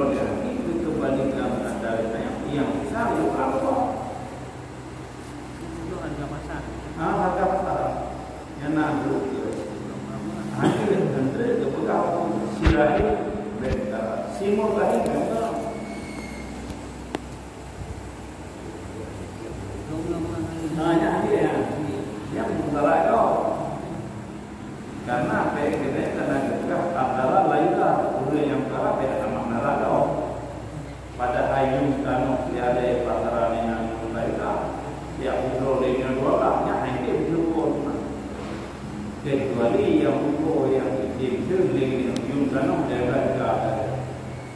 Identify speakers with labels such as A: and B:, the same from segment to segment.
A: boleh itu kebalikan antara yang besar itu apa?
B: Itu harga pasar.
A: Harga pasar. Yang nak dulu. Akhirnya tentu itu berapa sirahi mereka simul tadi mereka. Hanya dia yang salah itu. Karena PKN tenaga kerja antara lainlah oleh yang salah tidak sama neraka. Pada ayam kanu tiada pasaran yang mereka yang usul dengan dua nya hanya usul kecuali yang usul yang dibeli yang kanu jaga jaga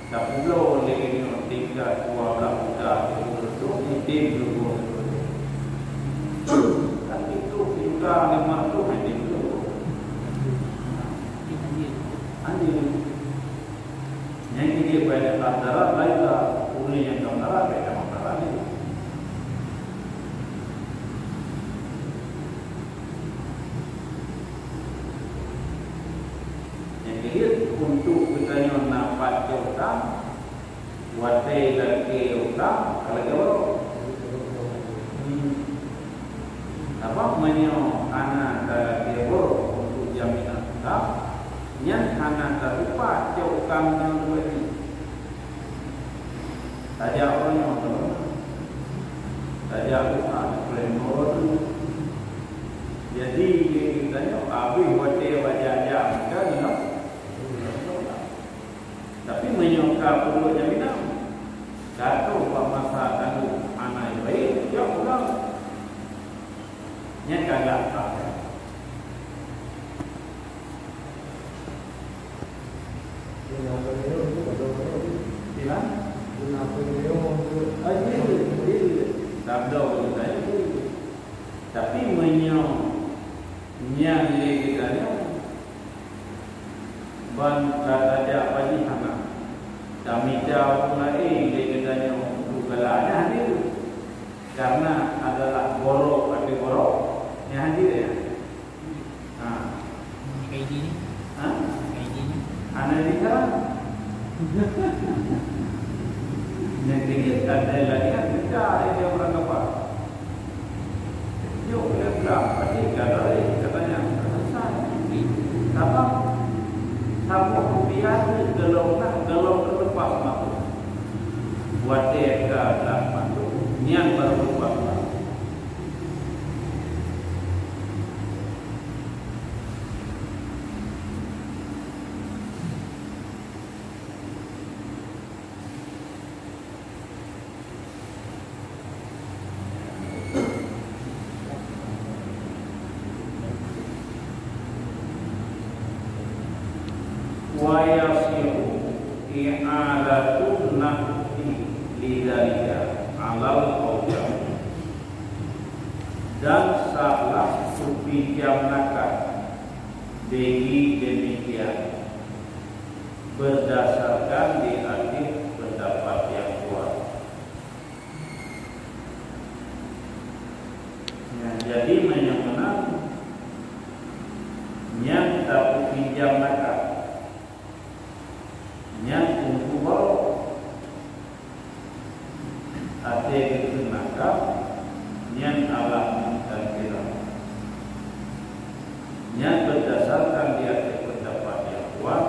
A: tak usul dengan tiga dua belas usul itu usul tapi itu juga lima tu hanya Andi yang ini pada antara lainlah uli yang kamera pada kamera ini. Yang ini untuk kita yang nampak utang, watai dan ke utang, kalau jawab apa menyo anak dan ke untuk jaminan utang. Yang hanya terlupa jauh kami lagi. Tadi apa yang tadi aku plemor. Jadi kita ni habis wajah jam kan, no? Tapi menyokap perlu jaminan. Jatuh pemasa kanu anak baik, dia pulang. Nya kagak apa. Tapi yang kita ban kata apa ni hana kami jauh lagi kita bukanlah hadir karena adalah borok tapi borok yang hadir ya.
B: Kayak gini. Kayak gini.
A: Analisa nanti ada lagi kita ada orang apa? Yo berapa ni katanya selesai. Apa? Sama biasa gelong terlepas mampu. Buat dia dapat niat berubah. Wayasiru i'adatun nafsi lidalika alal qawjam dan salah supijamnakan bagi demikian berdasarkan di akhir pendapat yang kuat. Jadi menang yang tak supijamnakan yang untuk ada itu maka yang alam dan kira yang berdasarkan dia pendapat yang kuat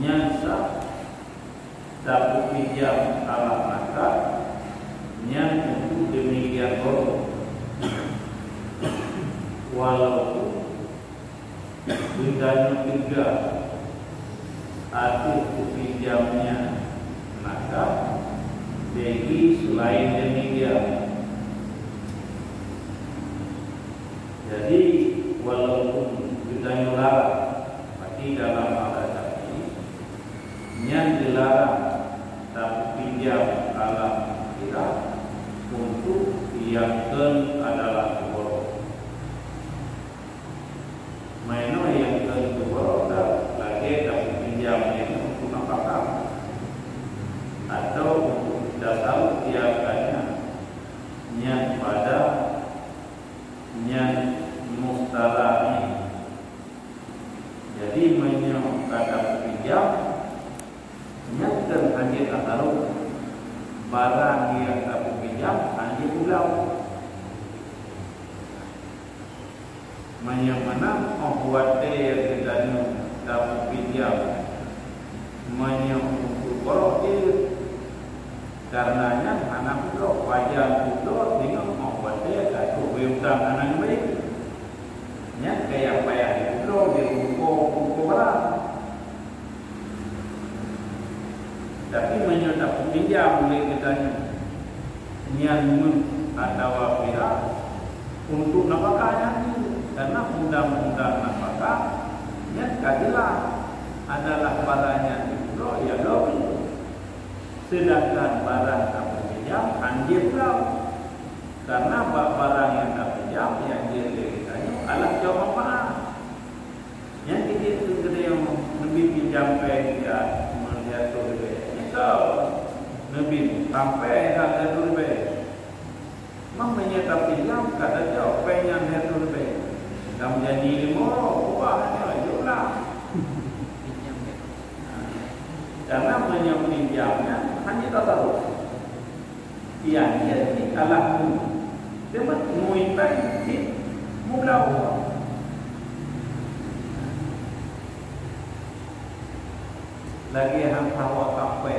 A: yang sah tak pinjam alam maka yang untuk demikian bodoh walaupun bedanya tiga atau pinjamnya maka bagi selain demikian. Jadi walaupun kita dilarang, tapi dalam adat ini yang dilarang tapi pinjam alam kita untuk yang adalah kubur. Maino yang kubur lagi tapi pinjam itu untuk apakah atau untuk dasar tiaganya yang pada yang mustalahnya. Jadi kata pinjam dan hanya barang yang tak pinjam hanya pulau. Mana membuat dia kita tak pinjam, untuk korok dia. Karenanya anak pulau wajah pulau dengan membuat dia tak berhutang anak baik. Ya kayak payah di pulau di ruko barang. Tapi menyerta pinjam oleh katanya yang atau pihak untuk nafkahnya karena undang-undang nafkah yang kadilah adalah barangnya di pulau ya dobi, sedangkan barang tak pinjam anjir pulau karena barang yang tak pinjam yang dia katanya adalah jauh manfaat yang kita itu yang lebih pinjam ya melihat tu lebih sampai harga tu lebih. Mamanya tak pinjam kata jauh pengen harga tu lebih. Dah menjadi limo, ubahnya jualah. Karena pinjamnya hanya tak tahu. Yang jadi alat tu, dia menguitai mula. Lagi yang hawa kafe.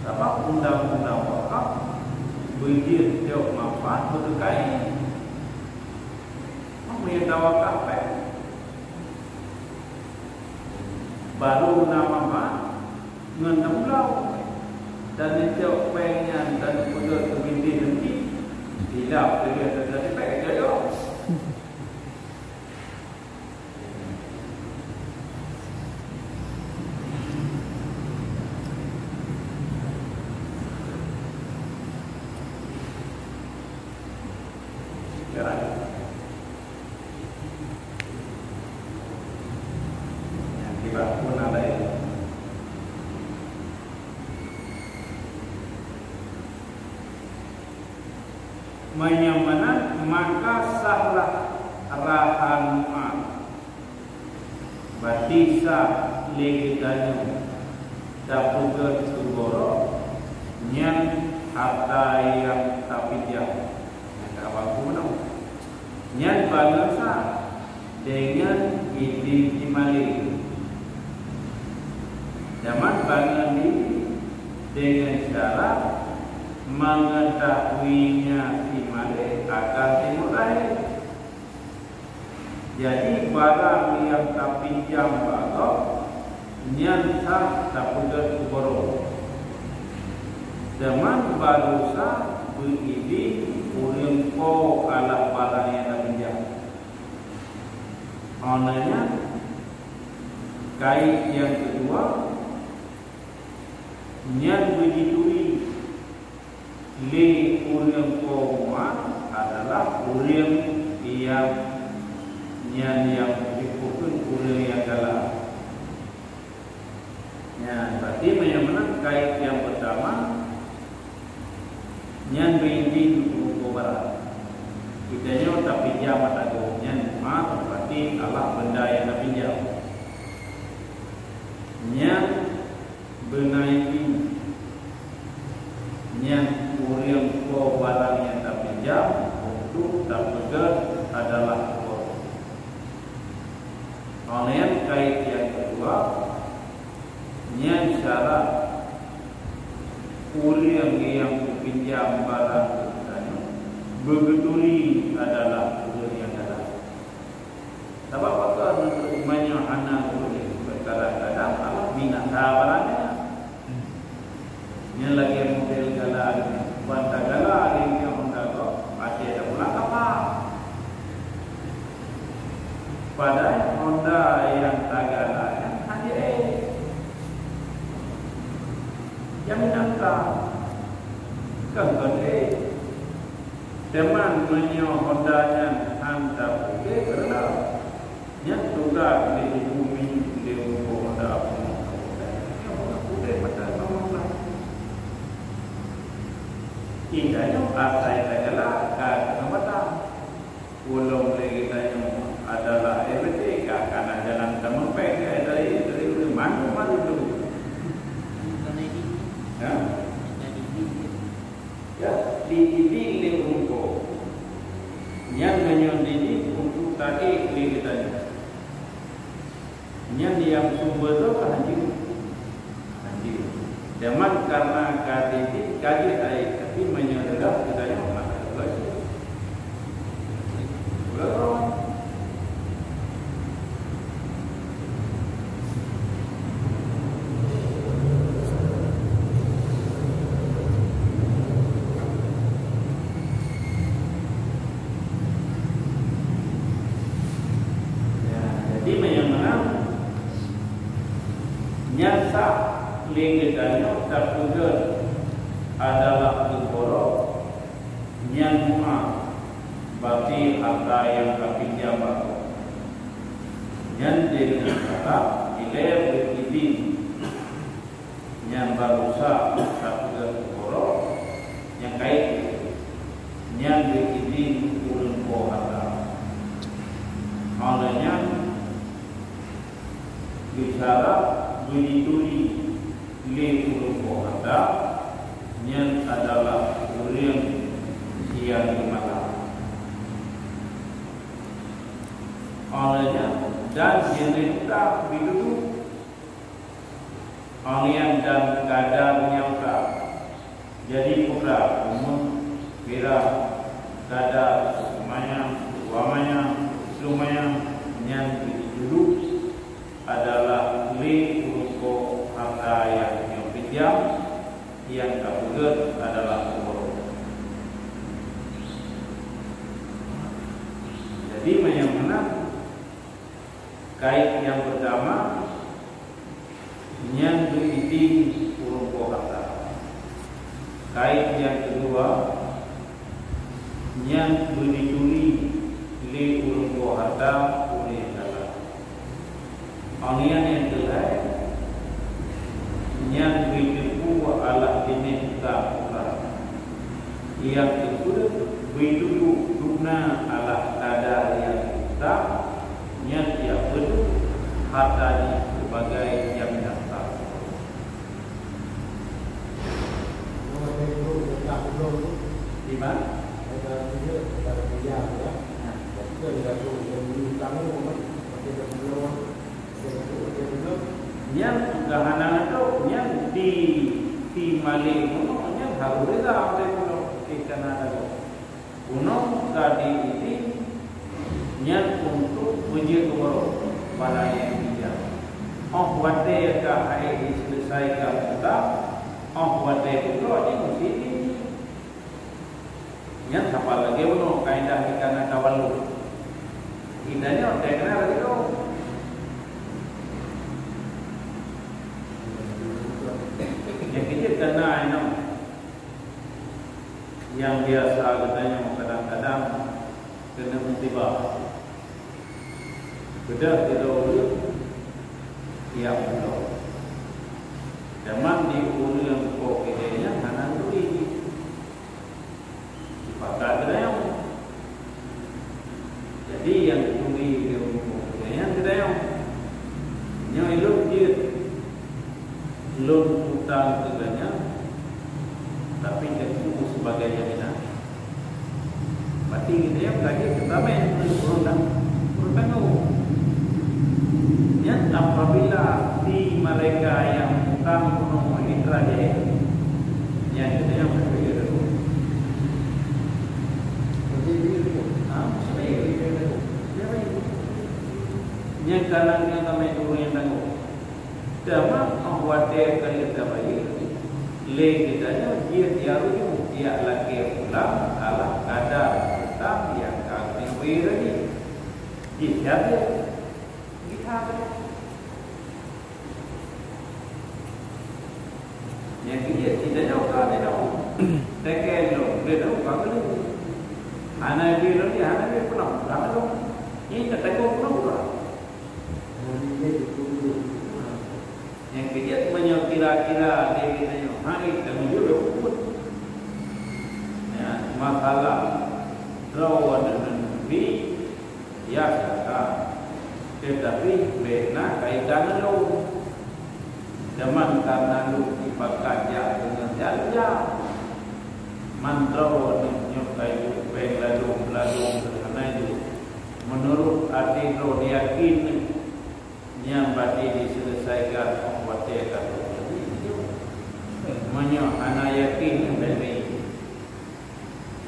A: Sebab undang-undang wakaf beri tiap manfaat berkait. Yang tahu kafe. Baru nama mak mengemulau dan tiap pengen dan sudah terbinti tidak dia terjadi pakai jauh. Menyamana maka sahlah rahan mu'ad berarti sah legitanya dapuga segoro yang harta yang tapi dia yang kawan kuno yang bangsa dengan itimali zaman bangun dengan syarat mengetahuinya si malik akan dimulai. Jadi barang yang tak pinjam batok nyata tak punya kuboro. Zaman baru sah begitu uring ko kalah barang yang tak pinjam. Onanya kait yang kedua yang begitu li uring koma adalah uring yang dipukul uring yang dalam. Ya, berarti mana kait yang pertama yang berizin untuk barat. Kita nyo tak pinjam atau yang maaf berarti Allah benda yang tak pinjam. Yang benaiki yang uring ko barang yang tak pinjam untuk tak pegat adalah ko. Oleh kait yang kedua yang syarat uring yang pinjam barang tersebut begetuli adalah uring yang dalam. Sebab apa umumnya anak uring kadang-kadang Allah binasa barangnya. Yang lagi model galah bantah galah yang Honda kok masih ada pulang kapal. Padahal Honda yang tak galah hanya yang minta kan teman menyo Honda yang hantar ke kerana yang tukar di bumi di Honda pun udah macam indahnya asai adalah kata ulung lagi tanya adalah RT karena jalan teman pek dari mana dulu yang menyendiri untuk tadi kita. Yang sumber itu haji. Zaman karena kaji air tapi menyerap kita yang mana lagi. Jadi menyerap nyasa legetanya tertugas adalah keborok yang berarti harta yang kapitnya baru yang dengan kata nilai berizin yang berusaha tertugas keborok yang kait yang berizin turun ke harta olehnya bicara berituli turun ke harta yang adalah orang yang dimana olehnya dan jeneta bidu orang dan kadarnya ukar jadi ukar umum kira kadar semuanya yang dulu adalah uruko harta yang pinjam yang kabugat adalah umur. Jadi mana kait yang pertama yang berisi uruko harta. Kait yang kedua yang berdicuri le uruko harta oleh dalam. Anian yang terakhir yang beritipu ala jenis tak yang kedua beritipu guna ala kadar yang tak yang dia perlu hartanya sebagai jaminan tak. Di mana? Yang kehanan itu yang di Mali kuno yang harus ada kuno ikan ada kuno tadi ini yang untuk uji kubur pada yang dia. Oh wate ka hai selesai ka kita. Oh wate itu aja mesti yang apa lagi kuno kaidah ikan kawalu. Indahnya orang kenal lagi tu. Yang kecil kena yang biasa katanya kadang-kadang kena musibah. Sudah tidak tiap bulan. Zaman di ulu yang kok idenya mana tu ini. Dipakai kadang. Jadi yang tuli yang kadang yang elok dia loan utang kebanyakan tapi tentu sebagai jaminan. Berarti kita yang lagi pertama yang berundang yang apabila di mereka yang utang penuh mitra dia yang kita yang berbeda dulu. Yang kanan yang kami dulu yang tangguh. Dalam awalnya kali terbaik, le kita dia dia lagi ulang ala kadar utang yang kami beri dia kita yang dia tidak jauh kan tekel dia tahu kalau anak dia pernah kalau ini tak tahu pernah yang kejadian banyak kira-kira dia kita hari kami juga pun ya masalah rawan dan nabi ya kata tetapi benar kaitan lu zaman karena lu dipakai dengan jaya mantra nyukai lalu arti lo yakin yang berarti diselesaikan waktu kata banyak anak yakin dari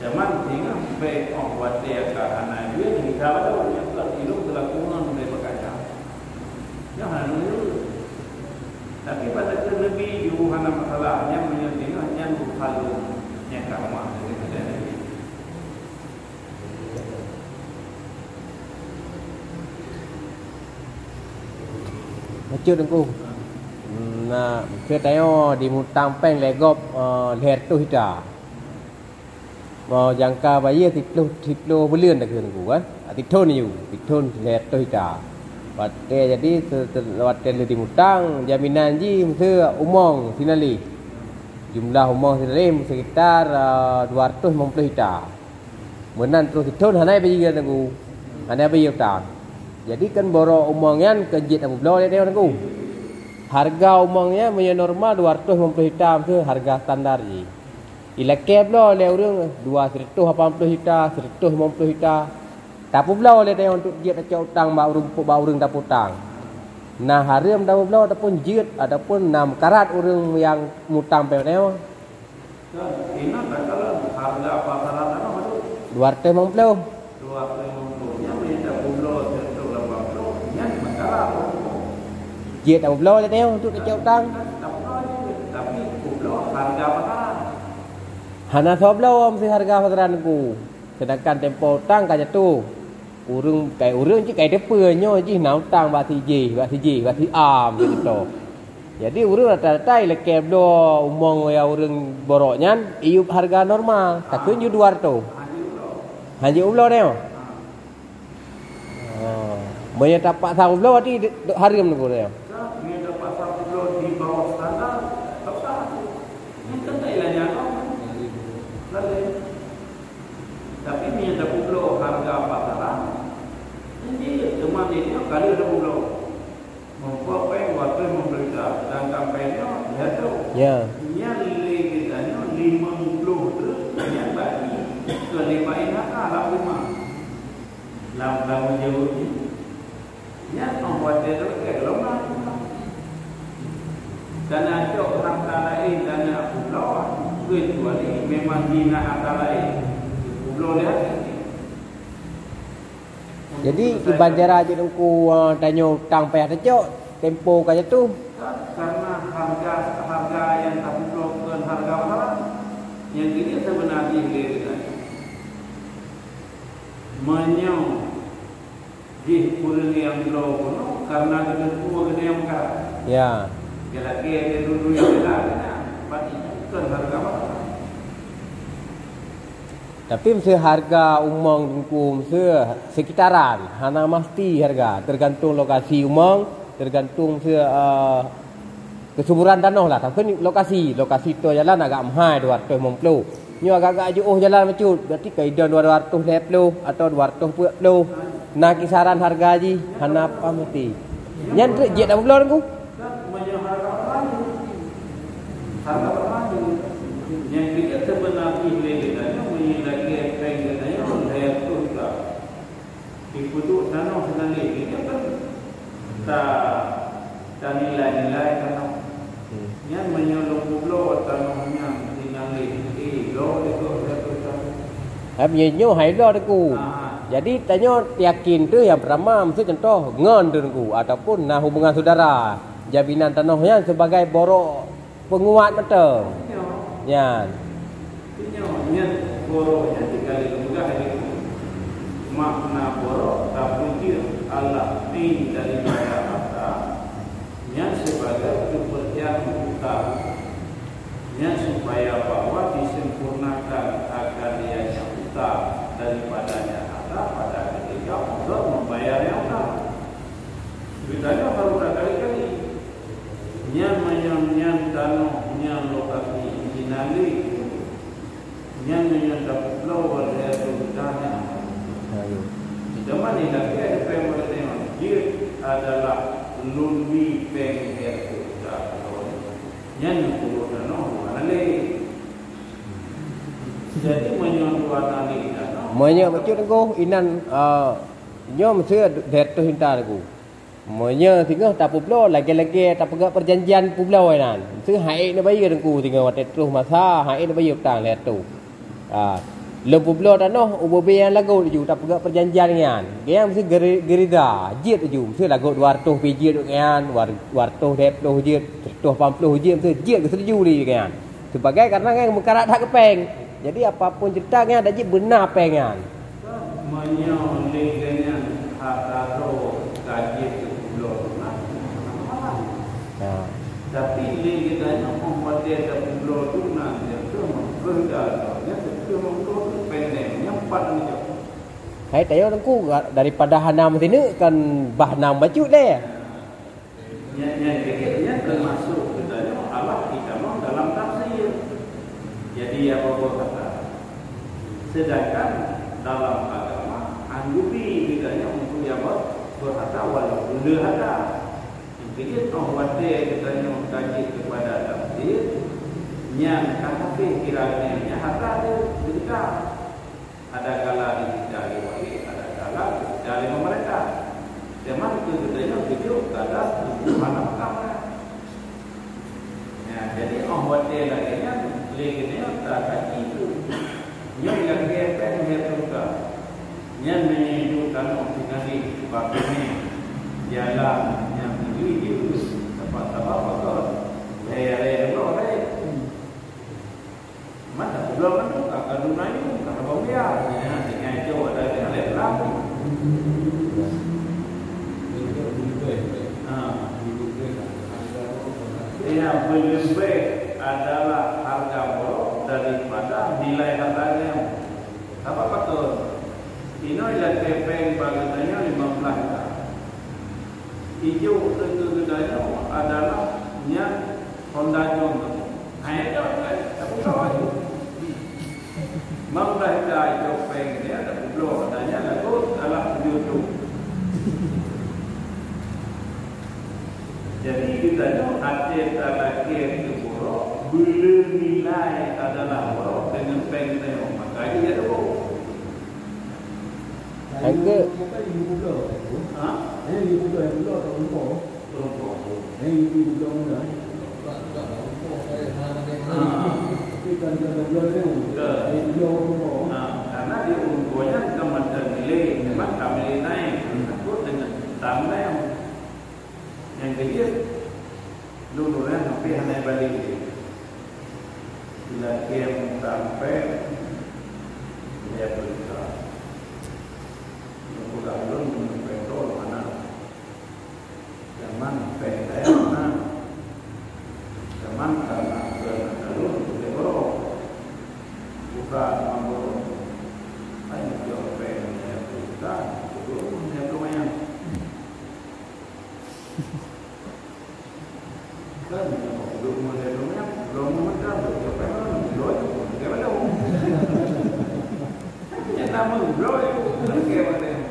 A: zaman tinggal baik waktu anak dia di kalau yang telah hidup telah kurang dari berkaca jangan dulu tapi pada terlebih juga hanya masalahnya menyentuh yang bukan yang kamu
C: Maksud aku nah ke tayo di mutang peng legop leher tu hita mau jangka bayi titlo belian dak aku kan tithon you tithon leher tu hita Wate jadi wate di mutang jaminan ji mesti umong sinali jumlah umong sinali sekitar 250 hita menan terus tithon hanai bayi kan aku hanai bayi utang jadi kan boro umongnya kejit aku belau dia aku. Harga umongnya punya normal 250 hitam tu harga standar je. Ila ke belau le urang 280 hitam, 150 hitam. Tapi belau le dia untuk jit acau utang ba urang dapat utang. Nah haram dapat belau ataupun jit ataupun 6 karat urang yang mutang pe neo.
A: Ini kalau harga pasaran apa tu?
C: 250. Dia tak belau le teo untuk acau utang.
A: Tapi belau harga pasaran.
C: Hana so belau mesti harga pasaran ku. Sedangkan tempo utang ka jatuh. Urang je kai depanyo je nak utang ba siji am gitu. Jadi urang rata-rata leke belau umong ya urang boroknya iup harga normal. Takun ju 200. Haji belau teo. Banyak tapak tahu belau tadi haram tu teo.
A: Tapi ni ada pulau harga pasaran. Ini cuma ini kali ada pulau. Membuat peng waktu membeli dan kampanye dia tu.
C: Ya.
A: Yang lagi tanya 50 tu yang bagi ke 5 ini lah 5. Lam jauh ni. Yang membuat dia tu ke lama. Dan ada orang lain dan pulau kecuali memang dina akal lain.
C: Jadi ibanjara je dengku tanyo tang payah tecok tempo kaya tu
A: karena harga yang tak bukan harga pasaran yang ini sebenarnya dia menyau di kurang yang low karena ketentu gede yang kah
C: ya
A: lagi ada dulu yang lain berarti bukan harga pasaran.
C: Tapi mesti harga umong dengku mesti sekitaran hana mesti harga tergantung lokasi umong tergantung mesti kesuburan tanah lah tapi lokasi tu jalan agak mahal 250 nyo agak jauh jalan macut berarti kaidan 250 atau 240 nah kisaran harga ji hana apa mesti nyan je dak belau dengku
A: harga yang kita sebenarnya lagi pengennya oleh tu lah. Ikut tanah senang kita kan nilai tanah. Yang menyolong pulau tanahnya senang lo itu
C: habisnya hai lo deku. Jadi tanya yakin tu yang pertama mesti contoh ngon deku ataupun nah hubungan saudara jaminan tanahnya sebagai borok penguat betul. Ya.
A: Borok yang dikali juga ini makna borok tapi Allah ini daripada kata yang sebagai kepercayaan kita yang supaya bahwa disempurnakan agar dia yang kita daripadanya ada pada ketika untuk membayar yang utang. Beritanya baru berkali-kali yang tanah yang lokasi dinali yang menyatakan pulau berada di tanah. Zaman ini lagi ada pemerintahan dia adalah lumbi pengher kita. Yang pulau tanah mana lagi? Jadi menyatakan tanah.
C: Banyak macam tu inan Nyo mesti det tu hinta aku. Monya tinggal tak publo lagi-lagi tak pegak perjanjian publo nan. Mesti hai na bayar aku tinggal wat terus masa hai na bayar tang let tu. Lo publo dah noh ubobe yang lagu ju tak pegak perjanjian ngan. Dia mesti gerida jit ju mesti lagu 200 pijit ngan 200 dep 10 jit 150 jit mesti jit ke setuju li kan. Sebagai karena kan mekarat hak kepeng. Jadi apapun cerita kan ada jit benar pengan.
A: Menyo legenya hataro gaji ke pulau nah. Tapi legenya membuat dia ke pulau tu nah dia tu berdarahnya tu pulau tu pendeknya 4 ni.
C: Hai tayo tengku daripada hanam sini kan bahnam baju deh.
A: Yang termasuk katanya Allah kita dalam tafsir. Jadi apa kata? Sedangkan dalam agama anjubi katanya untuk yang berhata walaupun lehada. Jadi orang katanya kaji kepada tafsir yang kafir kiranya hata dia ketika ada kala dicari wali, ada kala dicari mereka. Zaman itu katanya video ada mana makam. Ya, jadi orang katanya legenya tak kaji itu. Yang lagi juga yang menunjukkan optikasi sebab ini jalan yang menuju tempat-tempat kotor lere mana belum kan kakak dunia ini kakak bau dia dengan itu ada lere lampu yang lebih adalah harga borok daripada nilai harganya. Apa betul? Ini adalah kepeng bagiannya 15 juta. Hijau tentu gedanya adalah yang Honda John. Hanya tapi kalau itu 15 juta kepeng ini ada belum adanya lalu adalah YouTube. Jadi kita ada lagi itu borok, belum nilai adalah borok dengan peng kita makanya dia ada borok.
C: Harga
A: karena di umumnya kementerian nilai memang kami naik takut dengan tambah yang kecil dulu kan hampir hanya balik bila game sampai dia berita bukan belum petrol mana zaman pendek mana zaman karena belum berorok bukan mampu hanya jauh pendek bukan belum yang lumayan kan belum mulai lumayan belum mudah jauh pendek belum gimana yang nama belum gimana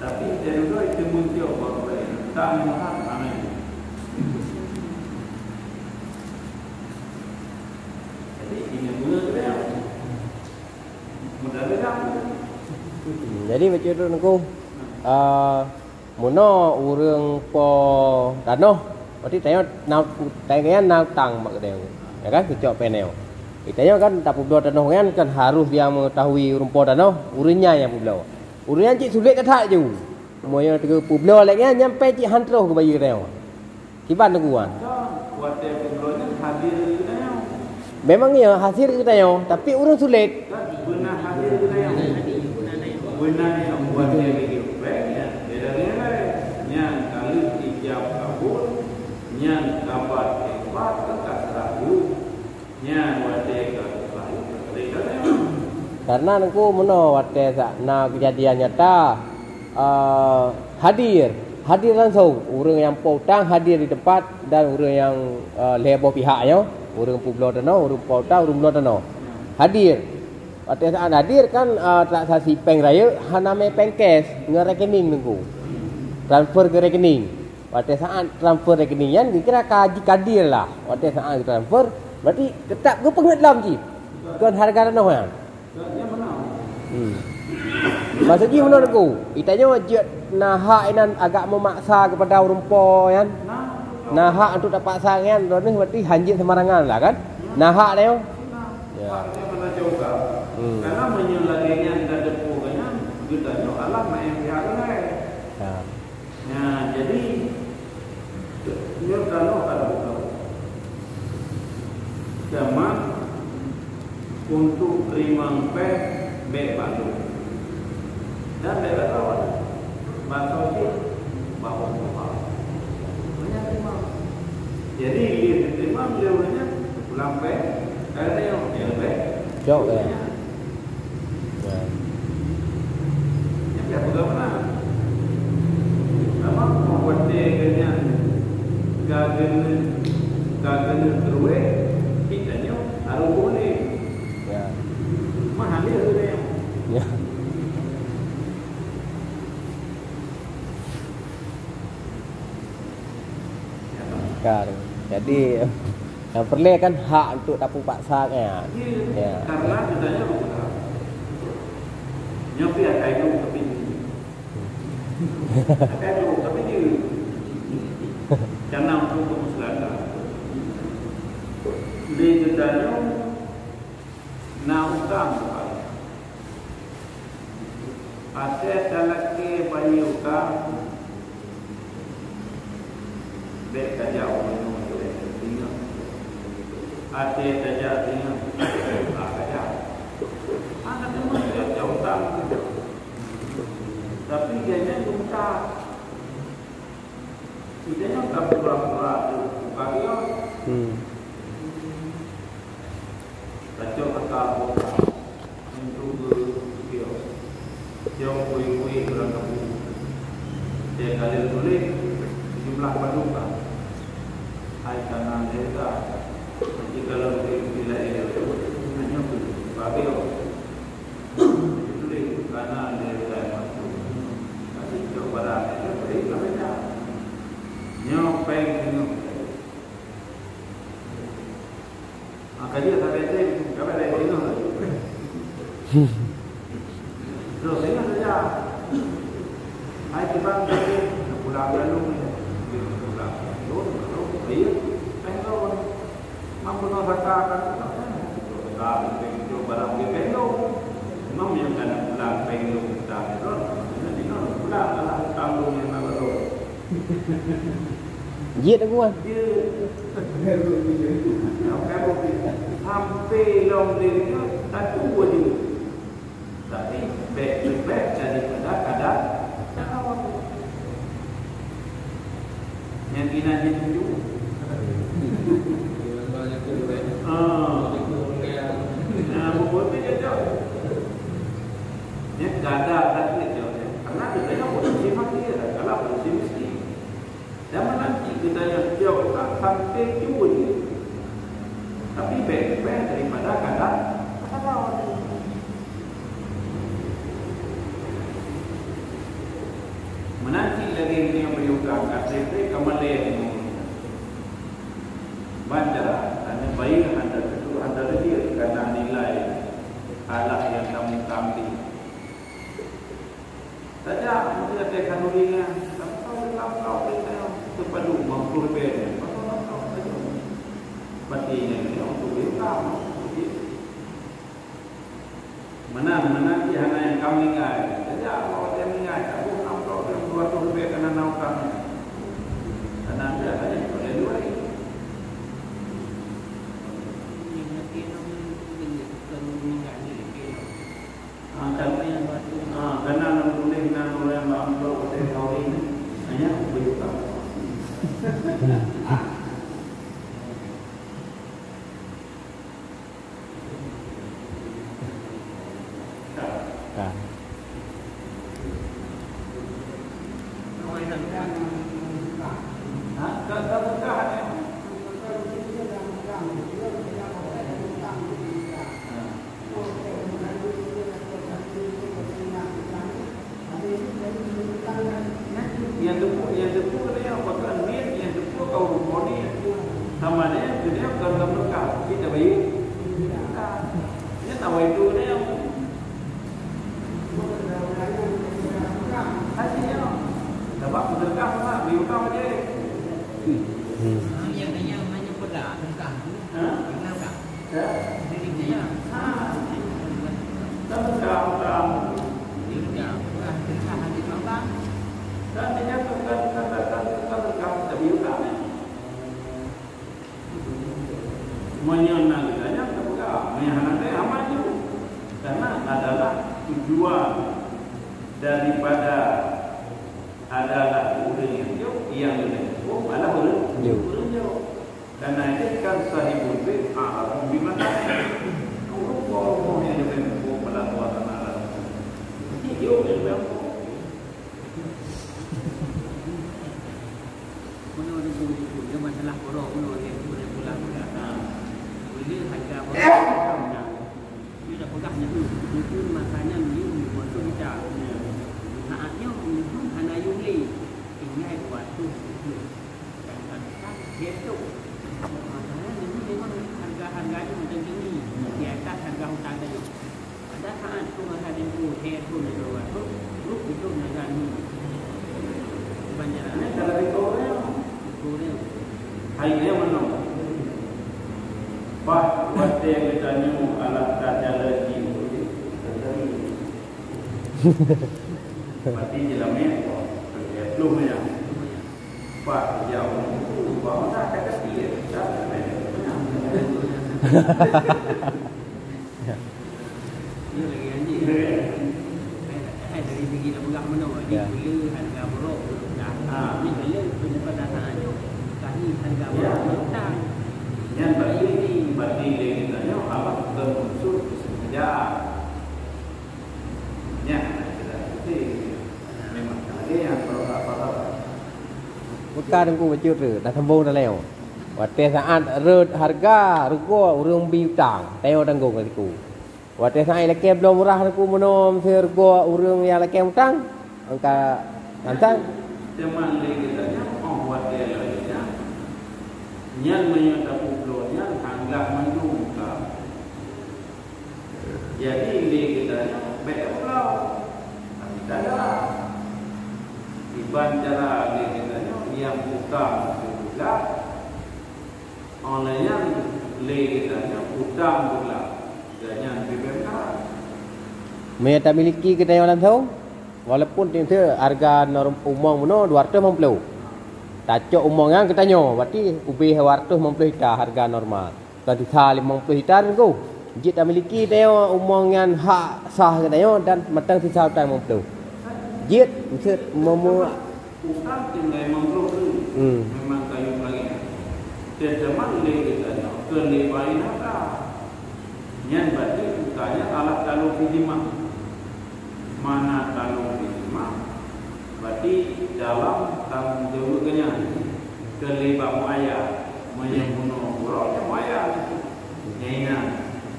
A: tapi dari dulu itu muncul baru tak mahal aneh. Jadi ini mudah mudah.
C: Jadi macam tu aku muno urang po danoh berarti tanya nau tang mak dia ya kan kecok penel itanya kan tak publo danoh kan harus dia mengetahui urang po danoh urangnya yang publo urang cik sulit ketak je moyo tege publo lagi nyampe cik hantro ke bayi dia kiban tu kan
A: buat dia publonya hadir dia
C: memang ya hasil kita yo tapi urang sulit
A: benar hadir dia benar yang buat dia begitu baiknya yang kali ijab kabul yang dapat ikhlas kekasrahu yang wadega
C: karena aku meno wate na kejadian nyata hadir langsung orang yang potang hadir di tempat dan orang yang lebo pihaknya orang publo dano orang potang orang publo dano hadir wate saat hadir kan transaksi peng raya haname peng cash ngerekening nunggu transfer ke rekening. Pada saat transfer rekeningnya dikira kaji kadir lah. Pada saat transfer berarti tetap ke pengedlam je. Kan harga dana kan?
A: yang benar.
C: Maksudnya mana aku? Itanya wajib nahak inan agak memaksa kepada orang po kan. Nahak untuk dapat sangan ni berarti hanjit semarangan lah kan. Nahak dia. Ya.
A: Karena menyelagainya dan depuganya kita alam yang pihak lain.
C: Ya.
A: Ya, jadi dia kalau zaman untuk terima balu dan kawan bangsa itu bawa banyak terima. Jadi dia terima beliaunya pulang karena dia lebih
C: jauh ya. Ya.
A: Yang biasa mana? Nama membuat dia gagal terus kitanya harus boleh.
C: Ya.
A: Mahal dia.
C: Ya. Kan. Jadi yang perlu kan hak untuk dapat paksanya. Ya.
A: Karena katanya bukan. Nyopi ada itu tapi ada itu tapi dia karena untuk kemuslihan. Dia katanya naukam ada dalake bayi ukam baik saja orang itu ada saja dengan saja anak memang dia jauh tapi dia nya lupa dia nya tak pura-pura bukan dia kacau kata untuk dia kui-kui berang kampung dia kali tulis jumlah penduduk hai tanah desa jika lebih bila itu hanya bagi tulis tanah desa masuk masih coba itu beri namanya nyopeng makanya tak ada itu kalau ada itu terus ini saja hai tiba dari pulang lalu pulang dia pengen mampu nafkahkan itu barang dia pengen memang yang kena pulang pengen kita terus jadi pulang lah tanggung yang lalu
C: Giết aku kan?
A: Sampai long dia tak tua juga. Tapi baik daripada kadang yang kena dia tunjuk. Buat dia jauh. Dia gada tak jauh. Karena dia posisi mati dia, kalau posisi mesti. Dan nanti kita yang jauh sampai tua dia. Tapi baik daripada kadang menanti lagi ini yang beriukan KTP kemalayan bandara dan baik anda dia karena nilai alat yang kamu ambil saja mungkin teknologinya kalau kita terpadu mampu lebih patinya untuk beriukan menanti hanya yang kami ingat saja kalau dia ingat aku nampak dia buat lebih kena naukam karena dia hanya boleh dua ini karena boleh nak orang mampu hotel kau ini hanya beriukan yang depu dia apakah niat yang depu kau ruponi sama dia dia bukan mereka kita baik ini tahu itu dia
B: Yang hanya pada tengkang. Tengkang. Jadi dia
A: Tengkang.
B: dia tengkang hati tengkang.
A: Dan dia tengkang terbiukan. Menyenangkannya tengkang. Menyenangkannya amat itu. Karena adalah tujuan daripada adalah urang yang lebih adalah urang karena itu kan sahibul bid a'lam bimana Allah yang lebih pada Tuhan Allah itu yang
B: menurut buku dia masalah borok menurut yang boleh pulang boleh harga borok dia dah pegahnya itu makanya dia waktu kita saatnya untuk hana yuli tinggal waktu dan kan itu makanya ini memang harga-harga itu macam tinggi di atas harga hutang tadi pada saat tu masa dia itu itu waktu itu negara ini banyak
A: kalau itu akhirnya mana bah waktu yang kita nyu alat kerja lagi mati jelamnya belum ya pak jauh bawa tak kata dia
B: dia lagi anjing dari segi nak pegang mana dia boleh harga borok ni boleh pendapatan kali harga borok hutang
A: yang berarti kita alat termasuk sengaja ya memang ada yang perlu apa-apa
C: Bukan aku baca tu dah sambung dah leo. Waktu saat rut harga ruko urang biutang teo tanggung aku. Waktu saat laki belum murah aku menom sergo urang yang laki utang angka antang
A: teman kita nya buat dia lagi ya. Nyan menyata pulaunya anggap menungka. Jadi kita nya baik pulau. Tidak Iban cara kita yang utang pula orang yang kita utang pula jangan BBM
C: Mereka tak miliki kita yang tahu walaupun itu harga norm umum no 250 tak cok umum yang kita nyo berarti ubi 250 harga normal kalau kita 50 hitar tu jit tak miliki dia umum yang hak sah kita nyo dan matang sisa utang 50 jit maksud
A: utang tinggal memang memang kayu lagi teman kita kelebihan apa yang berarti utangnya alat kalau lima mana kalau lima berarti dalam tanggung jawabnya kelebihan ayah menyembunuh buruknya ayah nyaina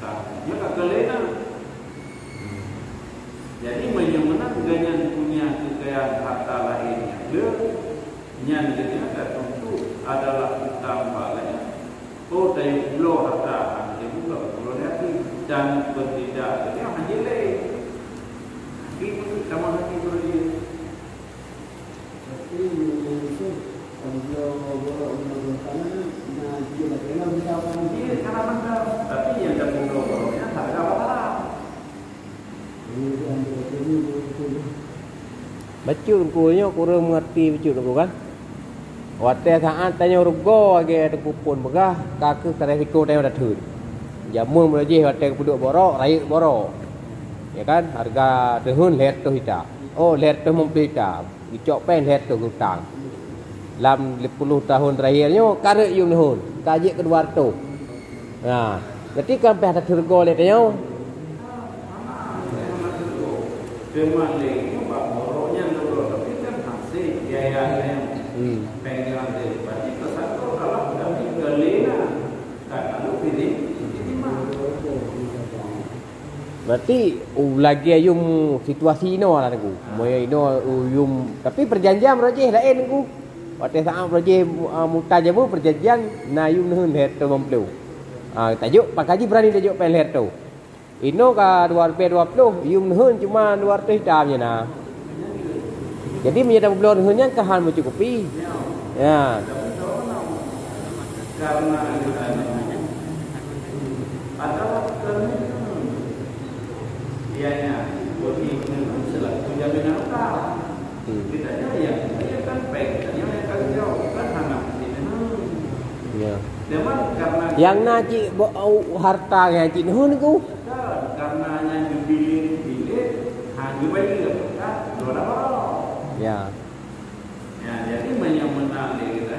A: tak ya kelebihan jadi menyembunuh dengan punya kekayaan harta lainnya yang dia tentu adalah utang balanya. Oh, dari pulau harta dia juga pulau nanti dan bertindak dia hanya leh. Itu sama hati beri.
D: Tapi itu kalau orang tanah nah dia bagaimana misalkan
A: dia cara mana? Tapi yang ada pulau-pulaunya harga apa?
C: Bacul kunya kurang mengerti bacul aku kan. Waktu saat tanya rugo age ada kupon begah kaki resiko tanya dah thun. Jamun boleh je waktu penduduk borok rakyat borok. Ya kan harga tahun let tu hita. Oh let tu memplita. Dicok pen let tu hutang. Dalam 10 tahun terakhirnya karek yung tahun. Kaji kedua tu. Nah, jadi kan peh ada rugo let tanya.
A: Teman lagi boroknya dulu tapi kan hasil biaya pengeran dari pasti kesatu kalau kami kelena kan lu pilih ini mah
C: berarti lagi ayum situasi no lah aku moy no uyum tapi perjanjian rojeh lain aku waktu saat rojeh mutajabu perjanjian na yum neun het tu memplu tajuk Pak Haji berani tajuk pen het tu ino ka 220 yum neun cuma 200 hitamnya nah jadi menyata belum neunnya kahan mencukupi ya
A: karena adalah kerana ianya bagi selaku jaminan utang. Kitanya yang saya kan baik, kitanya yang kan jauh kan anak ini.
C: Ya.
A: Cuman karena
C: Yang naci harta ngaji nuhun ku.
A: karena yang dibilik hanya bagi kan dolar.
C: Ya.
A: Ya, jadi menang kita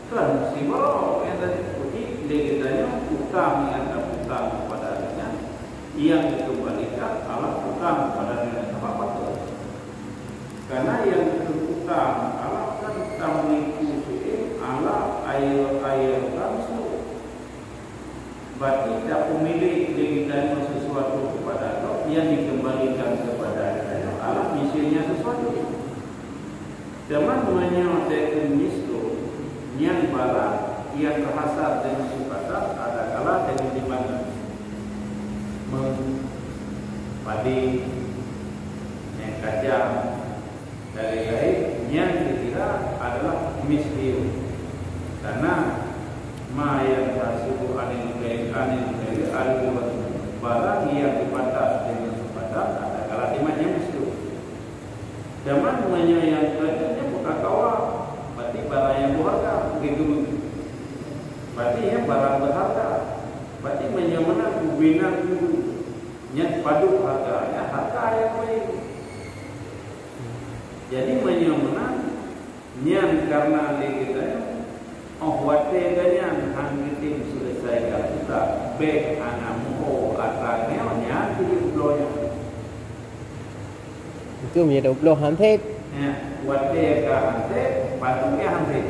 A: kan si bro yang tadi pergi kita utang yang ada utang kepada dia yang dikembalikan alat utang kepada dia apa tu? Karena yang utang alat kan tamliku alat air langsung. Berarti tidak pemilik kita sesuatu kepada dia yang dikembalikan kepada dia alat misinya sesuatu. Zaman menyatakan mislu yang barang yang terhasar dengan sifat ada kala dengan di mana padi yang kacang dari lain yang dikira adalah mislu karena ma yang terhasur anil barang yang dibatas dengan sifat ada kala di mana mislu. Zaman yang belajarnya bukan kawal, berarti barang yang berharga, begitu. Berarti ya barang berharga, berarti menyamana kubina dulu, nyat padu harganya harga yang baik. Jadi menyamana nyan karena kita wate ganyan hanggitim selesai kita baik anamu akalnya nyan di ublonya.
C: Itu menjadi 20 hampir.
A: Ya, wate ka hampir, patungnya hampir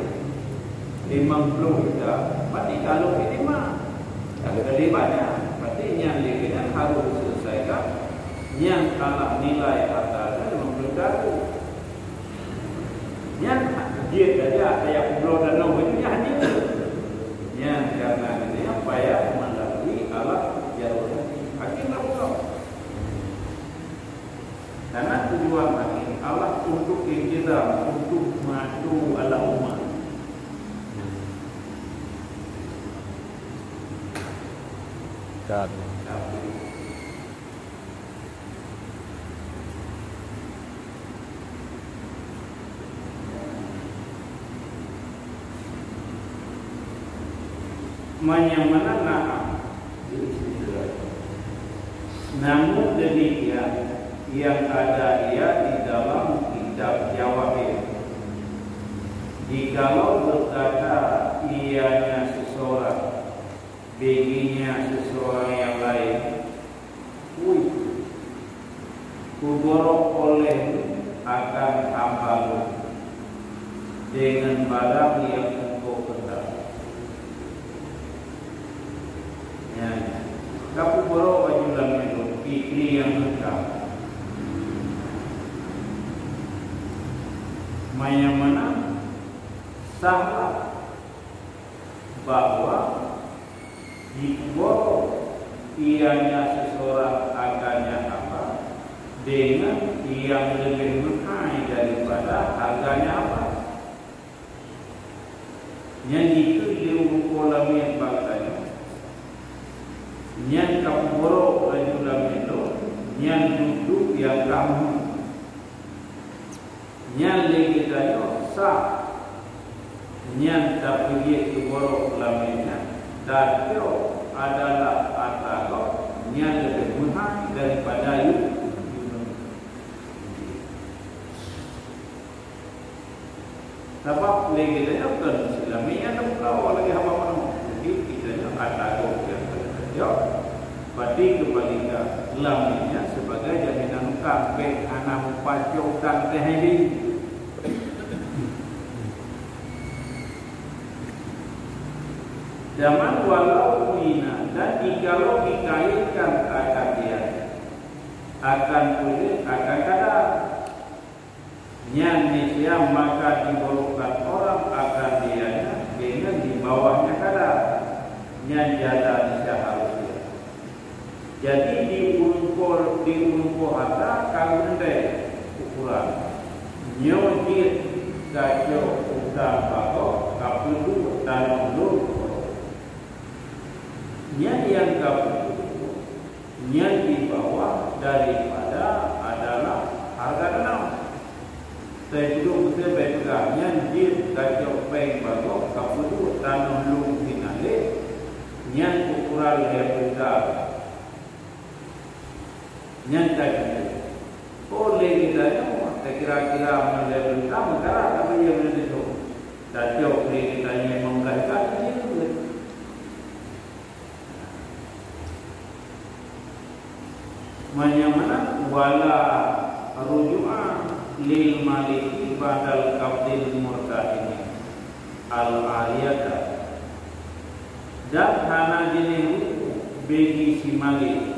A: 50 kita. Berarti kalau ini mah lebih banyak. Berarti yang kita harus selesaikan yang kalah nilai harganya 50 ribu. Yang dia saja kayak pulau danau itu hanya yang karena ini apa ya melalui alat jalur akhirnya pulau. Karena tujuan lagi Allah untuk ijazah untuk maju ala umat.
C: Kan.
A: Menyamana nama namun demikian yang ada ia di dalam kitab Jawahir. Jikalau berkata ianya seseorang, baginya seseorang yang lain, kuborok oleh akan hambamu dengan barang yang engkau kenal. Ya, kapu borok baju dalam itu yang lengkap. Mana salah bahwa diborong ianya seseorang akannya apa dengan yang lebih mahal daripada harganya apa. Yang itu diukur yang bangsanya. Yang kamu borong ajulah itu, yang duduk yang kamu. Yang lagi kita sah, yang tak pergi ke borok laminnya, dan itu adalah atau yang lebih mahal daripada itu. Sebab lagi kita bukan Islamnya, tak tahu lagi apa mana. Jadi kita atau yang terjadi, berarti kebalikan laminnya sebagai jaminan kafe anak pacokan tehli. Zaman walau mina dan jikalau dikaitkan akan dia akan boleh akan kadar nyanyi maka diborongkan orang akan dia dengan di bawahnya kadar nyanyi jalan seharusnya. Jadi diukur harta kalau ndai ukuran nyojit kacau utang bakok kapulu tanam dulu Nyan yang kamu nyan di bawah daripada adalah harga tanah. Saya dulu betul betul nyan di kacau peng bago kamu tu tanah lung finale nyan ukuran lebar nyan kacau. Oleh kita kira-kira lebar utama karena apa yang menentu. Kacau oleh kita yang mengkaitkan ini. Mana wala ruju'ah lil maliki badal qabdil murtadini al-aliyata dan hana jenis bagi si malik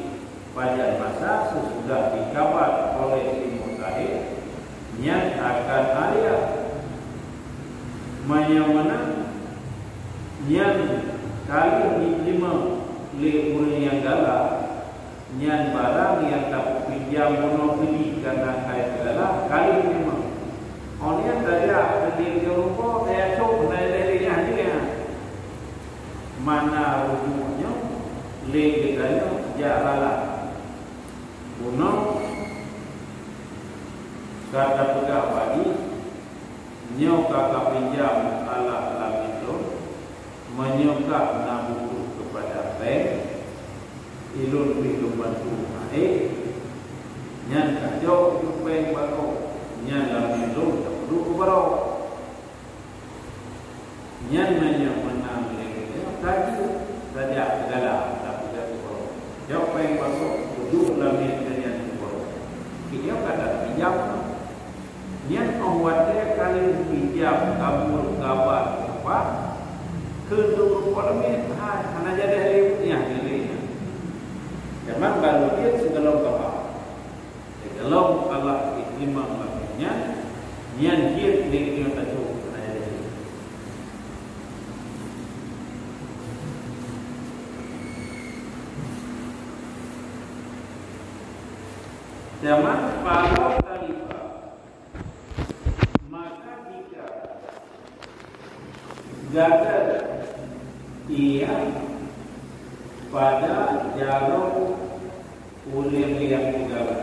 A: pada masa sesudah dikabat oleh si murtadin yang akan aliyah mana yang kali diterima oleh orang yang galak nyan barang yang tak pinjam monopoli karena kaya segala kali memang orangnya saja berdiri ke rumah saya cok naik-naiknya dia mana rujuknya leganya jalalah bunuh kata pegang bagi nyok kakak pinjam ala itu menyokap nabuku kepada bank ilun pilih bantu nyan kacau itu peng baru nyan dalam ilun dulu baru nyan menang lagi kaji saja segala tapi tidak baru jauh peng baru duduk dalam ilun baru dia kata pinjam nyan awalnya kali pinjam kabur kabar apa kedua polemik hanya jadi harinya dirinya. Memang baru dia segelom kapal. Segelom Allah iklimah makanya nian dia dengan tajuk naya. Zaman para khalifah maka jika gagal ia pada jalur ulir yang segala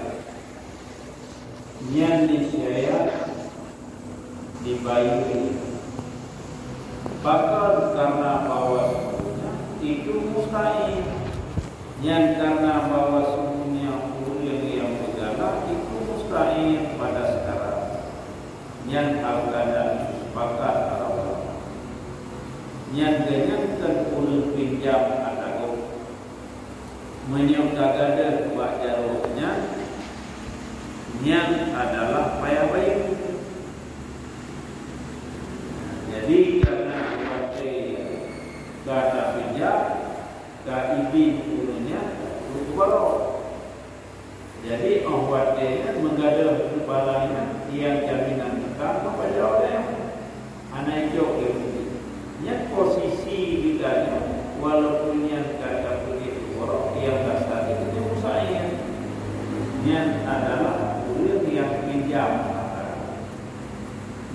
A: yang disayat dibayar bakal karena bawa suhunya itu mustahil yang karena bawa suhunya ulir yang segala itu mustahil pada sekarang yang harga dan sepakat para yang dengankan ulir pinjam menyokagada buat jarumnya yang adalah payah baik. Jadi karena kata pinjam kaibin ulunnya berubah. Jadi awatnya menggada kepalanya yang jaminan tetap kepada orang anak jauh yang posisi ditanya walaupun yang kata orang yang dasar itu mustahil. Yang adalah ulir yang pinjam.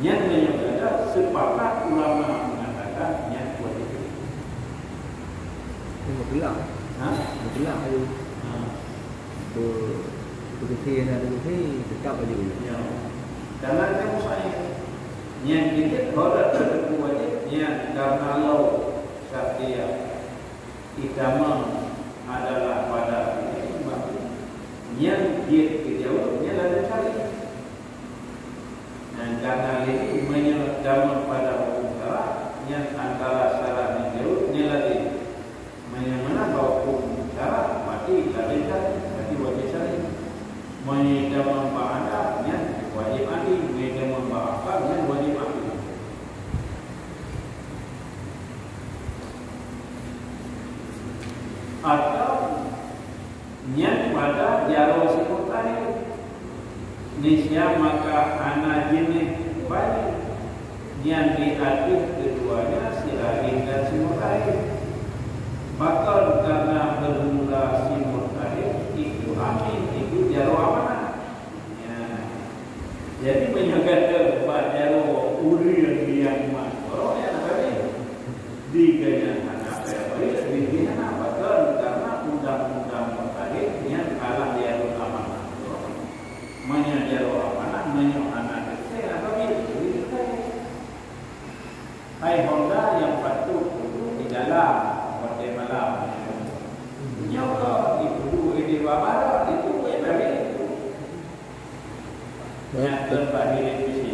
A: Yang menyatakan sepakat ulama mengatakan yang wajib.
D: Betul. Betul ayo. Betul ada betul dekat aja.
A: Ya. Karena itu mustahil. Yang kita kalau ada wajibnya karena Allah Satya Ikama adalah pada yang dia kejauhannya ada cari dan karena ini menyebabkan pada hukum syarat yang antara syarat yang jauhnya lagi menyebabkan bahwa hukum syarat mati lagi cari mati wajib cari menyebabkan bahadanya wajib mati menyebabkan bahadanya wajib mati. Atau niat pada jaro simultan nisya maka anak jenis baik yang diatur keduanya silahin dan simultan bakal karena bermula simultan itu amin itu jaro amanah ya. Jadi menyebabkan pada jaro uri yang mas orang yang ada di gaya anak baik di gaya apa menyajaro amanah menyohana saya apa itu hai Honda yang patut di dalam hotel malam nyoko itu di bawah itu dari yang terbahiri di sini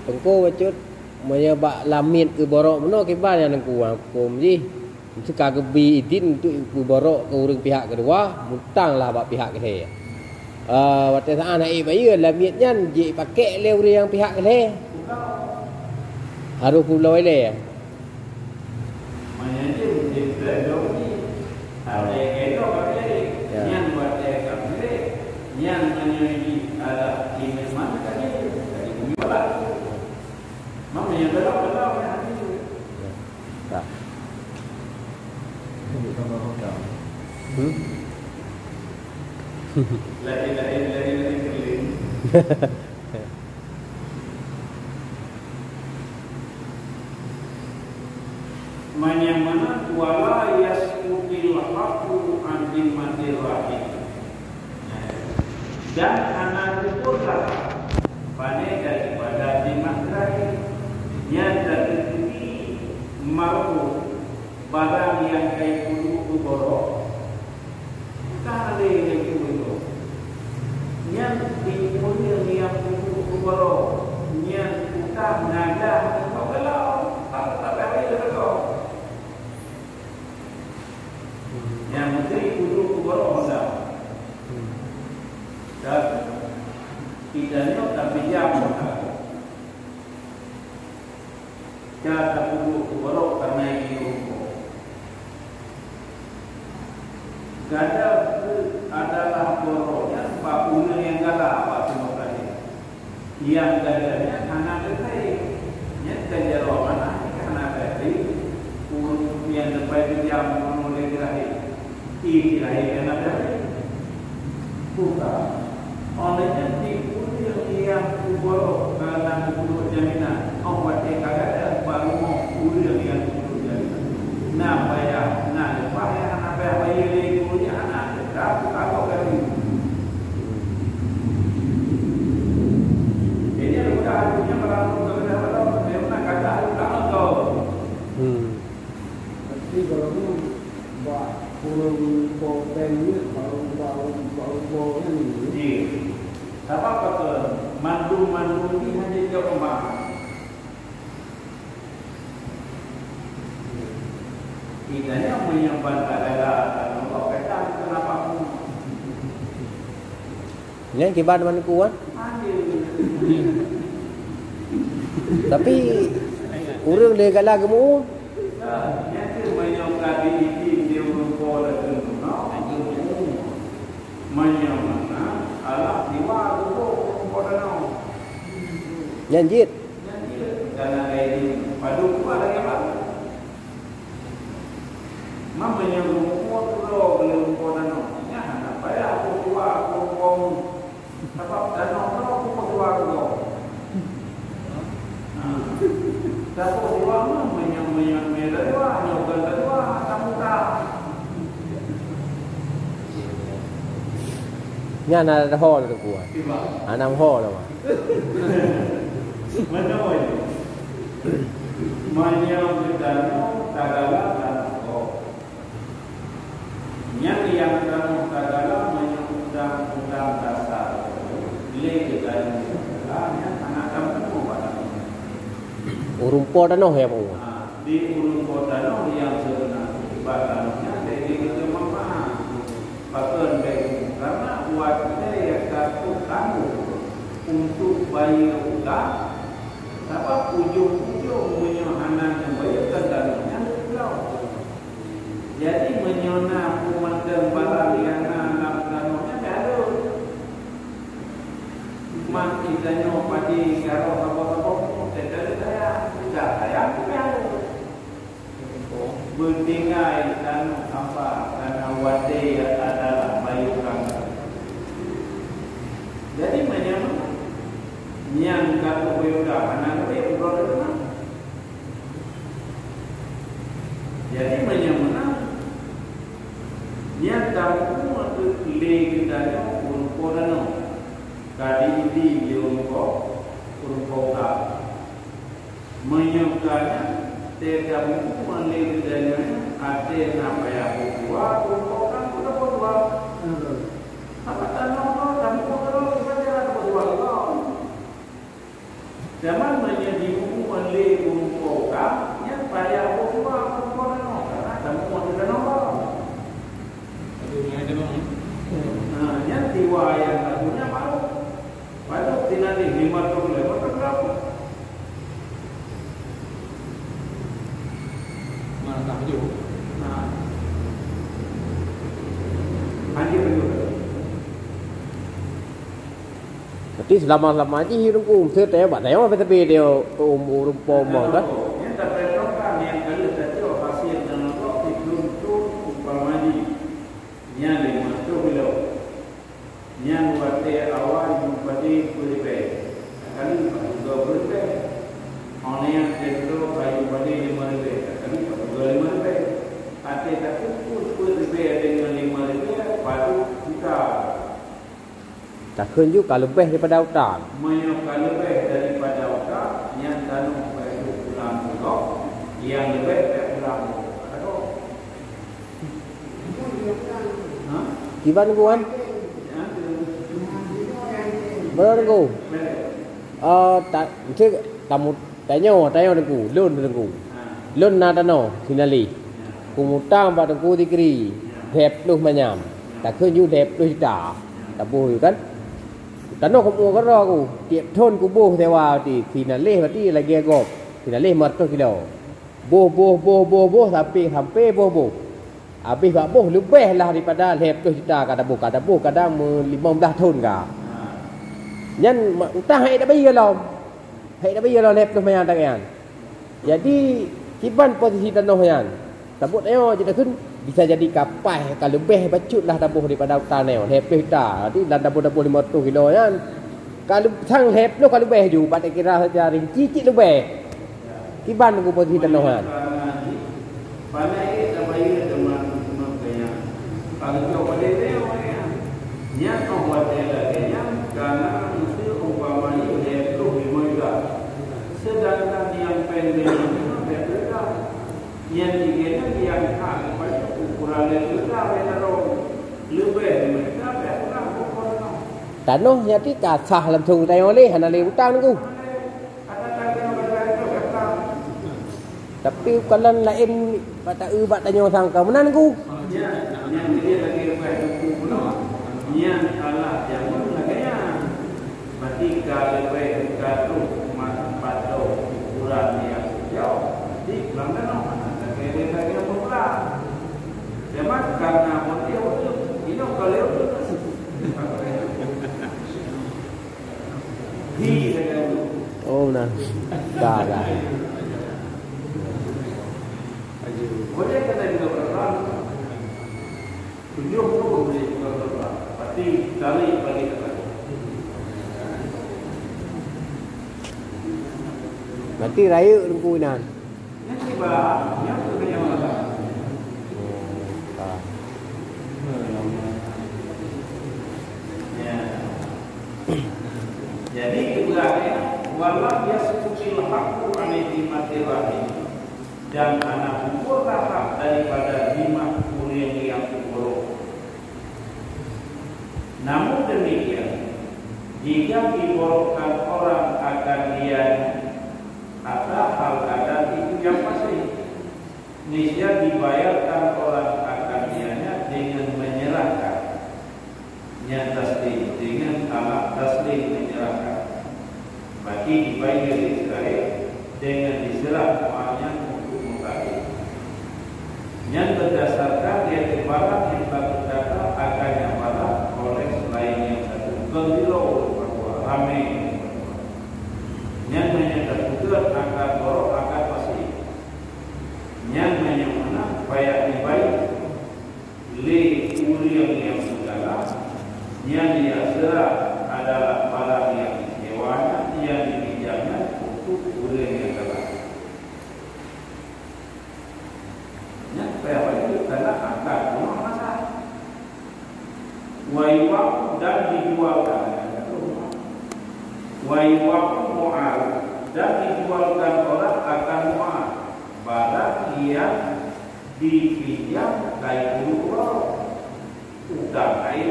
C: Tengko bacut maya bak lamit ke borok meno ke ban yang ku hukum ji suka gebi idin untuk ku borok ke urang pihak kedua mutanglah bak pihak ke waktu saat naik bayi lamitnya je pakai le urang yang pihak ke harus pulau le
A: menjadi diprediksi ada elok kali yang buat kami yang menjadi ada ini mana kali dari bumi barat mama yang belok hati
C: tak
A: lagi keliling mana wala yasmutil haqqu an dimmatir rahim dan anak purlah pada daripada dimmat rahim yang tertutupi marfu barang yang kayak kudu borok tak ada yang kudu yang dipunyai yang kudu borok yang utang nada kalau tak ada itu yang menteri kudu borok dah dan tidak nyok tapi jam cara kudu borok karena itu gada adalah boroknya bakuna yang gala apa semua tadi yang gadanya anak dekai yang terjadi mana anak dekai yang depan dia menolak terakhir ini terakhir anak dekai bukan olehnya dipunya yang borok karena kudu jaminan awak kagak baru mau kudu yang kudu jaminan nah bayar nah bayar anak bayar lagi kudu anak tak kalau kali ini udah punya perang berapa memang kagak kalau kau
D: tapi kalau tu buat kurang potensi baru
A: ni apa kata mandu ni hanya dia rumah idanya menyimpan adalah kalau kata kenapa pun
C: ni kibat man kuat tapi urang le gala gemu
A: yang tu menyimpan di dia pola tu menyimpan alat diwa tu pola no
C: janjit
A: karena ini padu apa lagi apa mama yang rumah tu lo belum pola no ya apa ya aku tua aku ngom apa dan no aku tua aku tapi tua mama yang merah tua nyokan tua kamu tak
C: nya na ho le ku anam ho le ma
A: mana ini manyam kita tagala dan yang kamu tagala undang-undang dasar le kita yang anak kamu pada
C: urung po dan no ya mo
A: di urung kota no yang sebenarnya ibadahnya dari kita mama pakai baik karena buatnya ya takut kamu untuk bayar utang sebab ujung-ujung menyohanan yang bayar kendalanya jadi menyona pemandang balaliana nak-naknya ada mak idanya padi karo apa-apa saya tidak saya bertinggai dan apa karena wate adalah bayu kangga jadi menyamar yang kata bayuda anak itu berapa jadi menyamar yang tahu itu lagi dari pun kadi di rumpo menyukanya tidak memilih dengan ada apa yang buat rumpo kan sudah buat apa tanah kami kalau saja buat zaman menjadi memilih rumpo kan yang payah buat rumpo karena kamu mau tidak nombor yang diwayang lagunya malu padahal tidak dihimat oleh berapa
B: mana tak juga.
A: hanya begitu.
C: Tapi selama-lama aja hidup saya tanya pak tanya apa tapi dia rumput mau kan?
A: Yang tak berdoa yang kalau tadi hasil dan waktu itu umpamanya yang dimaksud beliau yang waktu awal jumpa di Kuripe kali juga Kuripe orang yang kedua kayu pada 5,000 kali juga 5,000 ada tapi Kuripe dengan 5,000 padu kita
C: tak kunjuk kalau lebih daripada hutan.
A: menyokal lebih daripada otak yang tanah baru pulang bulog yang lebih pulang bulog
C: Gimana kuan? Berapa ku? Tak cik tamu tanya aku lun aku lun nada no finali kumutang pada aku dikri dep lu manyam tak kunjuk dep lu kita tak boleh kan? Tanah kamu kan aku tiap tahun ku boh dewa di finale berarti lagi agak finale marto kilo boh sampai boh habis bak boh lebih lah daripada lep tu kita kata boh kadang 15 tahun kah nyan utah hai dah bayar lah lep tu mayan tak kan jadi kiban posisi tanah yan tabut ayo jadi kun bisa jadi kapal kalau lebih bacut lah tabuh daripada hutan ni lep kita jadi dan tabuh 50 kilo kan kalau sang lep tu kalau lebih ju pada kira saja rinci lebih kiban aku posisi tanah yan
A: pandai tak bayar teman-teman kaya kalau kau pada dia yang kau buat lagi yang karena mesti umpamanya lep tu dimulai sedangkan yang pendek berbeda yang tingginya yang hak pada ukuran mereka benar lebih mereka benar pokok
C: tanah jadi kasah lam thung tay oleh hanale utang ku tapi kalau lain bata bak tanya sangka menan ku
A: yang dia lagi lebih yang Allah yang lagi berarti kalau lebih katu pada ukuran yang jauh di belakang dia pulang. Zaman karena dia ini kalau
C: oh nah dah
A: boleh kata juga berapa tujuh boleh juga berapa pasti kali bagi kata
C: berarti raya rungkunan
A: yang tiba yang tu yang mana jadi kebenarannya walau yasukil haqqu an dimati rahim dan anak ukur hak daripada dimat kuliah yang buruk. Namun demikian jika diborokkan orang akan dia ada hal adat itu yang pasti niscaya dibayarkan orang akan dianya dengan menyerahkan yang taslim dengan alat taslim menyerahkan bagi dibayar Israel dengan diserah uangnya untuk mutahid yang berdasarkan dia barang yang baru datang akan yang barang oleh selain yang satu gembira bahwa ramai yang menyatakan akan borok akan pasti yang menyatakan supaya dibayar le uliang yang segala yang dia serah adalah barang yang disewanya yang dipinjamnya untuk uliang yang segala yang supaya itu karena akan rumah masalah waiwak dan dijualkan Wa yuwaqu mu'al, dan dijualkan orang akan mu'al barang yang dipinjam kai guru utang kai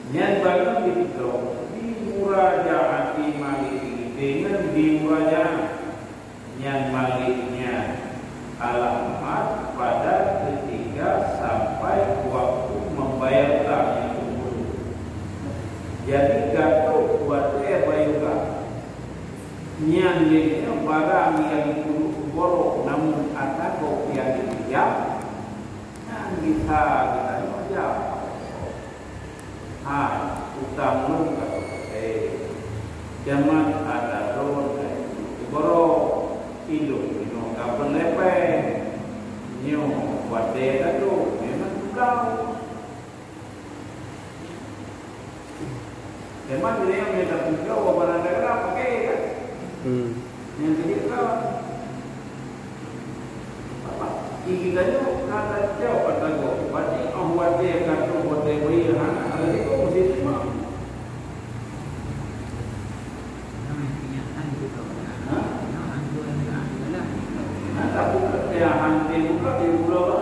A: nyan bagi itu dimurajaati malik dengan dimurajaah nyan maliknya alamat pada ketika sampai waktu membayar utang yang tersebut. Jadi gato buat bayuka nyan dia barang yang dulu borok namun atau yang dipinjam nyan kita jawab utang lu kata zaman ada ron borok hidupino kapan lepe nyo wade tu memang kau memang dia yang minta tunjuk barang negara pakai kan yang jadi kau apa iki kanyo kata jauh kata go berarti wade kata wade beri ada itu mesti terima. Ya hanti buka di pulau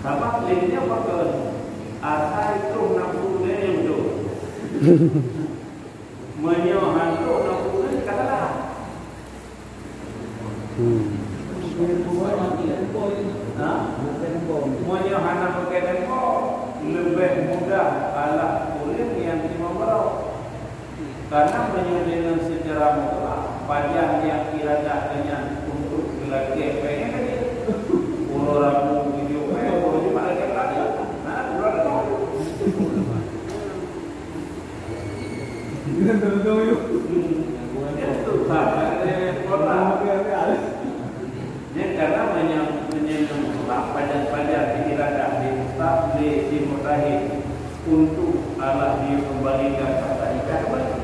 A: sama lainnya pakai asal itu nak punya yang tu menyohan tu nak punya katalah menyohan nak pakai tempo lebih mudah ala kulit yang dimampu karena menyusun secara mutlak panjang yang irada dengan untuk lelaki pengen kan orang video orang cuma lelaki lagi orang itu sama orang karena menyusun mutlak panjang irada dimutahi untuk Allah dikembalikan pada ikan kembali.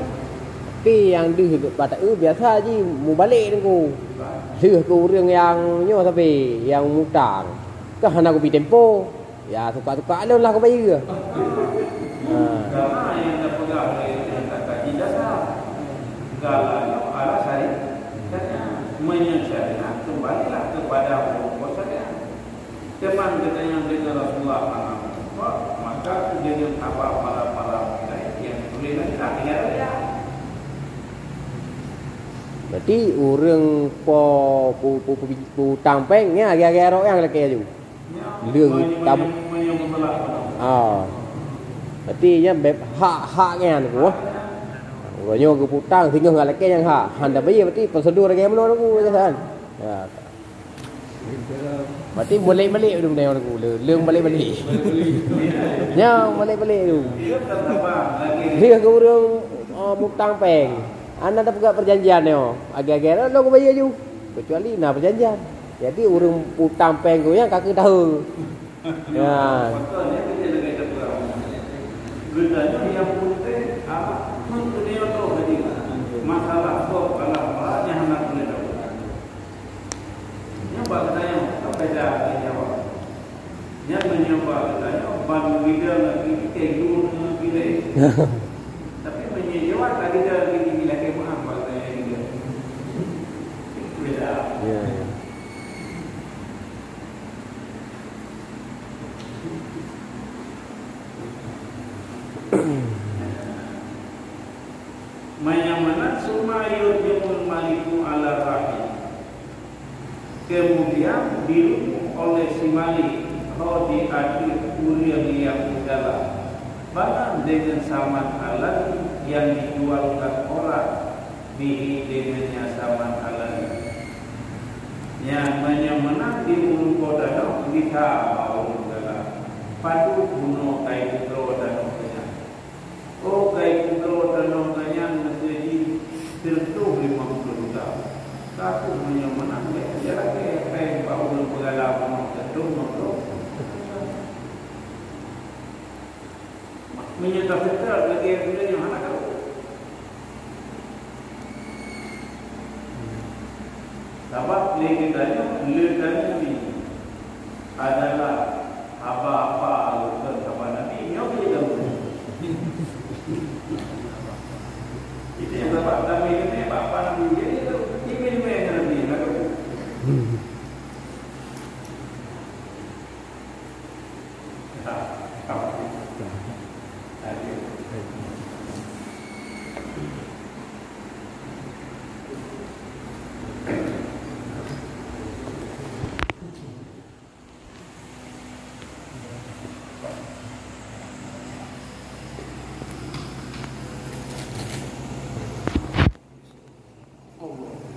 C: Tapi yang dih pada biasa je mau balik dengan kuរឿងyang nyo tapi yang mutang ke hana ku pi tempo ya tukar-tukar lah ku bayar.
A: Karena yang terpegang yang kata jasa kalau ala syari menysyariat kembalilah kepada pokok syariat. Teman kita yang dengan Rasulullah maka kejadian apa para yang boleh nanti ya.
C: Berarti orang pu tampeng nya gara-gara yang lelaki tu. Lương tâm. Berarti nya hak nya tu. Rồi nyo ku putang tinggal dengan lelaki yang hak. Handa bayi berarti prosedur lagi mana tu kan. Ya. Berarti balik-balik tu benda aku. Lương balik-balik. Nya balik-balik tu. Dia ke orang mutang peng. Anda tak buka perjanjian ni. Agak-agak lo aku bayar je. Kecuali nak perjanjian. Jadi orang utang peng tu yang kakak tahu. Ya.
A: Gunanya yang putih apa? Untuk dia tu jadi masalah kok kalau malahnya hendak boleh tahu. Yang bagusnya apa dah jawab. Yang menyebab katanya baru kita lagi kegur kita. Tapi menyejawab tadi dah lagi bila ke apa katanya dia. Beda.
C: Ya.
A: Mayamana sumayur jemul maliku ala rahim. Kemudian dirujuk oleh si malik rodi akhir kuliah yang dalam barang dengan saman alat yang dijualkan orang bihi dengannya saman alat yang menyamana di ulu kodano kita bau dalam padu bunuh kai putro dan okanya oh kai putro dan okanya menjadi tertuh 50 juta aku menyamana dia lagi kai bau pengalaman tertuh makro menyatakan lagi yang yang anak kau dapat lagi tanya ledan ini adalah apa-apa alur sama Nabi yang dia tahu. Itu yang bapak Nabi ini bapak Nabi ini tahu. Ini yang Nabi lalu. Allah.